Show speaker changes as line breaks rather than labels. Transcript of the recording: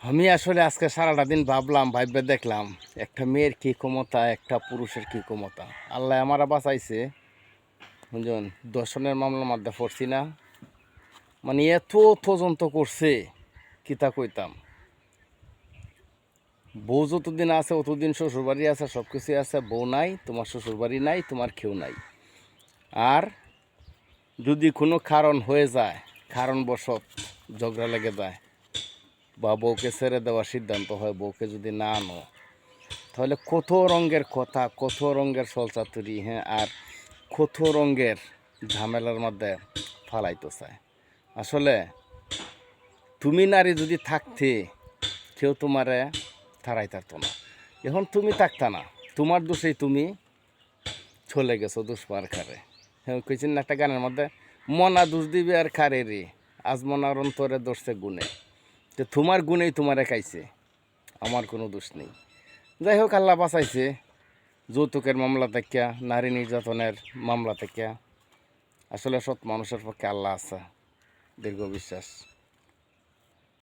আমি আসলে আজকে সারাটা দিন ভাবলাম, ভাববে দেখলাম একটা মেয়ের কী ক্ষমতা, একটা পুরুষের কী ক্ষমতা। আল্লাহ আমারা বাঁচাইছে, বুঝলেন, দর্শনের মামলার মধ্যে পড়ছি না, মানে এত তদন্ত করছে, কিতা কইতাম। বউ যতদিন আছে অতদিন শ্বশুরবাড়ি আছে, সব কিছুই আছে। বউ নাই, তোমার শ্বশুরবাড়ি নাই, তোমার কেউ নাই। আর যদি কোনো কারণ হয়ে যায়, কারণবশত ঝগড়া লেগে যায় বা বউকে ছেড়ে দেওয়ার সিদ্ধান্ত হয়, বউকে যদি না আনো, তাহলে কত রঙের কথা, কত রঙের সলচাতুরি, হ্যাঁ, আর কত রঙের ঝামেলার মধ্যে ফালাইতে চায়। আসলে তুমি নারী যদি থাকতে, কেউ তোমারে তাড়াই থাকতো না। এখন তুমি থাকতা না, তোমার দোষেই তুমি চলে গেছো দুষ্পার খারে। হ্যাঁ, কইছেন না একটা গানের মধ্যে, মনা দোষ দিবে আর খারে রে, আজ মনার অন্তরে দোষছে গুণে। তো তোমার গুণেই তোমারে খাইছে, আমার কোনো দোষ নেই। যাই হোক, আল্লাহ বাঁচাইছে যৌতুকের মামলা থেকে, নারী নির্যাতনের মামলা থেকে। আসলে সৎ মানুষের পক্ষে আল্লাহ আছে, দীর্ঘ বিশ্বাস।